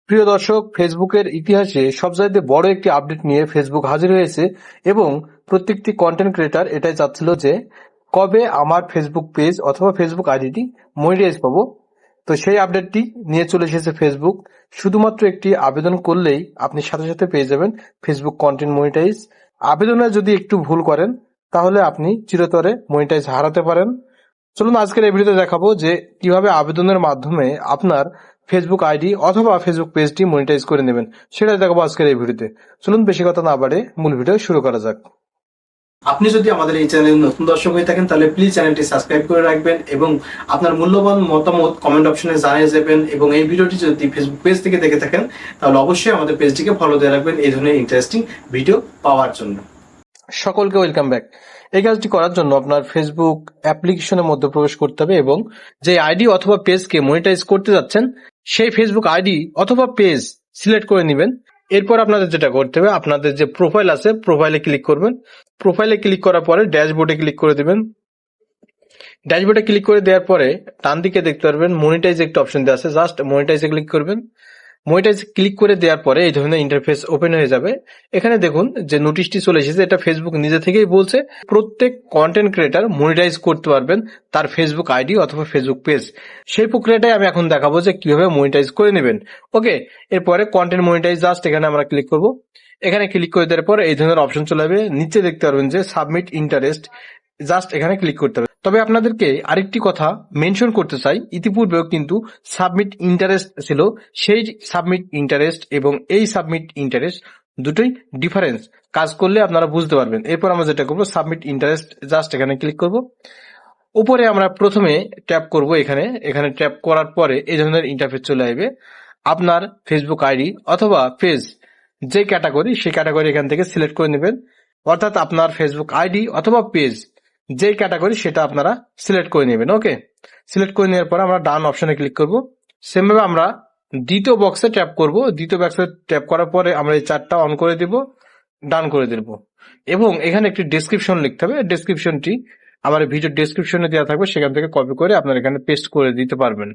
প্রিয় দর্শক, ফেসবুকের ইতিহাসে সবচাইতে বড় একটি আপডেট নিয়ে ফেসবুক হাজির হয়েছে এবং প্রত্যেকটি কন্টেন্ট ক্রিয়েটর এটাই চাচ্ছিল যে কবে আমার ফেসবুক পেজ অথবা ফেসবুক আইডিটি মনিটাইজ পাবো। তো সেই আপডেটটি নিয়ে চলে এসেছে ফেসবুক। শুধুমাত্র একটি আবেদন করলেই আপনি সাথে সাথে পেয়ে যাবেন ফেসবুক কন্টেন্ট মনিটাইজ। আবেদনে যদি একটু ভুল করেন তাহলে আপনি চিরতরে মনিটাইজ হারাতে পারেন। চলুন আজকের এই ভিডিওতে দেখাবো যে কিভাবে আবেদনের মাধ্যমে আপনার ফেসবুক আইডি অথবা ফেসবুক পেজটি মনিটাইজ করে নেবেন, সেটাই দেখাবো আজকের এই ভিডিওতে। চলুন বেশি কথা না বাড়ে মূল ভিডিও শুরু করা যাক। আপনি যদি আমাদের এই চ্যানেলে নতুন দর্শক হয়ে থাকেন তাহলে প্লিজ চ্যানেলটি সাবস্ক্রাইব করে রাখবেন এবং আপনার মূল্যবান মতামত কমেন্ট অপশনে জানিয়ে যাবেন। এবং এই ভিডিওটি যদি ফেসবুক পেজ থেকে দেখে থাকেন তাহলে অবশ্যই আমাদের পেজটিকে ফলো দিয়ে রাখবেন এই ধরনের ইন্টারেস্টিং ভিডিও পাওয়ার জন্য। সকলকে ওয়েলকাম ব্যাক। এই কাজটি করার জন্য আপনার ফেসবুক অ্যাপ্লিকেশনের মধ্যে প্রবেশ করতে হবে এবং যে আইডি অথবা পেজকে মনিটাইজ করতে যাচ্ছেন সেই ফেসবুক আইডি অথবা পেজ সিলেক্ট করে নেবেন। এরপর আপনাদের যেটা করতে হবে, আপনাদের যে প্রোফাইল আছে প্রোফাইলে ক্লিক করবেন। প্রোফাইলে ক্লিক করার পরে ড্যাশবোর্ডে ক্লিক করে দেবেন। ড্যাশবোর্ডে ক্লিক করে দেওয়ার পরে ডান দিকে দেখতে পারবেন মনিটাইজ একটা অপশন দেওয়া আছে, জাস্ট মনিটাইজে ক্লিক করবেন। মনিটাইজ ক্লিক করে দেওয়ার পরে এই ধরনের ইন্টারফেস ওপেন হয়ে যাবে। এখানে দেখুন যে নোটিশটি চলে এসেছে, এটা ফেসবুক নিজে থেকেই বলছে প্রত্যেক কন্টেন্ট ক্রিয়েটর মনিটাইজ করতে পারবেন তার ফেসবুক আইডি অথবা ফেসবুক পেজ। সেই প্রক্রিয়াটাই আমি এখন দেখাবো যে কিভাবে মনিটাইজ করে নেবেন। ওকে, এরপরে কন্টেন্ট মনিটাইজ জাস্ট এখানে আমরা ক্লিক করব। এখানে ক্লিক করে দেওয়ার পর এই ধরনের অপশন চলে যাবে। নিচে দেখতে পারবেন যে সাবমিট ইন্টারেস্ট, জাস্ট এখানে ক্লিক করতে হবে। তবে আপনাদেরকে আরেকটি কথা মেনশন করতে চাই, ইতিপূর্বেও কিন্তু সাবমিট ইন্টারেস্ট ছিল। সেই সাবমিট ইন্টারেস্ট এবং এই সাবমিট ইন্টারেস্ট দুটোই ডিফারেন্স। কাজ করলে আপনারা বুঝতে পারবেন। এরপর আমরা যেটা করবো সাবমিট ইন্টারেস্ট, জাস্ট এখানে ক্লিক করব। উপরে আমরা প্রথমে ট্যাপ করব, এখানে ট্যাপ করার পরে এই ধরনের ইন্টারফেস চলে আসবে। আপনার ফেসবুক আইডি অথবা পেজ যে ক্যাটাগরি সেই ক্যাটাগরি এখান থেকে সিলেক্ট করে নেবেন। অর্থাৎ আপনার ফেসবুক আইডি অথবা পেজ যে ক্যাটাগরি সেটা আপনারা সিলেক্ট করে নেবেন। ওকে, সিলেক্ট করে নেওয়ার পর আমরা ডান অপশনে ক্লিক করব। সেমভাবে আমরা দ্বিতীয় বক্সে ট্যাপ করব। দ্বিতীয় বক্সে ট্যাপ করার পরে আমরা এই চারটা অন করে দেব, ডান করে দেব এবং এখানে একটি ডেসক্রিপশন লিখতে হবে। ডেসক্রিপশনটি আমার ভিডিও ডেসক্রিপশনে দেওয়া থাকবে, সেখান থেকে কপি করে আপনারা এখানে পেস্ট করে দিতে পারবেন।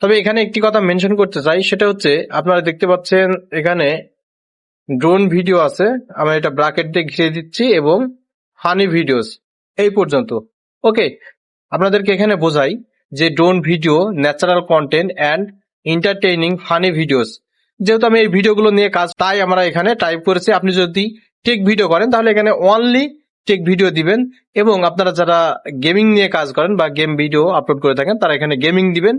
তবে এখানে একটি কথা মেনশন করতে চাই, সেটা হচ্ছে আপনারা দেখতে পাচ্ছেন এখানে ড্রোন ভিডিও আছে, আমরা এটা ব্র্যাকেট দিয়ে ঘিরে দিচ্ছি এবং ফানি ভিডিওস এই পর্যন্ত। ওকে, আপনাদেরকে এখানে বোঝাই যে drone video, natural content and entertaining funny videos. যেহেতু আমি এই ভিডিওগুলো নিয়ে কাজ, তাই আমরা এখানে টাইপ করেছি। আপনি যদি টেক ভিডিও করেন তাহলে এখানে অনলি টেক ভিডিও দিবেন এবং আপনারা যারা গেমিং নিয়ে কাজ করেন বা গেম ভিডিও আপলোড করে থাকেন তারা এখানে গেমিং দিবেন।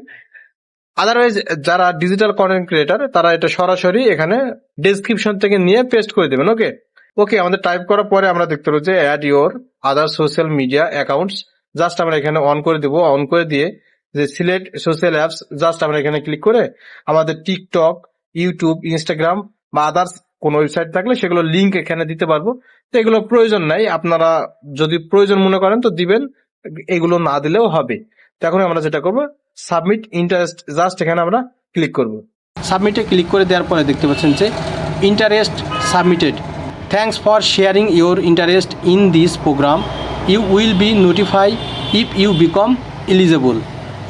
আদারওয়াইজ যারা ডিজিটাল কন্টেন্ট ক্রিয়েটর তারা এটা সরাসরি এখানে ডেসক্রিপশন থেকে নিয়ে পেস্ট করে দেবেন। ওকে ওকে, আমাদের টাইপ করার পরে আমরা দেখতে পাবো যে add your other social media accounts, just আমরা এখানে অন করে দেবো। অন করে দিয়ে যে সিলেক্ট সোশ্যাল অ্যাপস, জাস্ট আমরা এখানে ক্লিক করে আমাদের টিকটক, ইউটিউব, ইনস্টাগ্রাম বা আদার্স কোন ওয়েবসাইট থাকলে সেগুলো লিঙ্ক এখানে দিতে পারবো। তো এগুলো প্রয়োজন নাই, আপনারা যদি প্রয়োজন মনে করেন তো দিবেন, এগুলো না দিলেও হবে। তো এখন আমরা যেটা করবো সাবমিট ইন্টারেস্ট, জাস্ট এখানে আমরা ক্লিক করব। সাবমিটে ক্লিক করে দেওয়ার পরে দেখতে পাচ্ছেন যে interest submitted, thanks for sharing your interest in this program, you will be notify if you become eligible.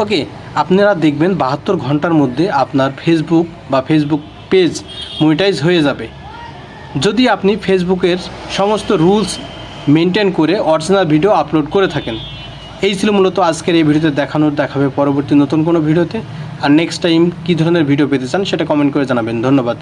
Okay, আপনারা দেখবেন 72 ঘন্টার মধ্যে আপনার ফেসবুক বা ফেসবুক পেজ মনিটাইজ হয়ে যাবে যদি আপনি ফেসবুকের সমস্ত রুলস মেনটেন করে অরিজিনাল ভিডিও আপলোড করে থাকেন। এই ছিল মূলত আজকের এই ভিডিওতে দেখাবে পরবর্তী নতুন কোনো ভিডিওতে। আর নেক্সট টাইম কী ধরনের ভিডিও পেতে চান সেটা কমেন্ট করে জানাবেন। ধন্যবাদ।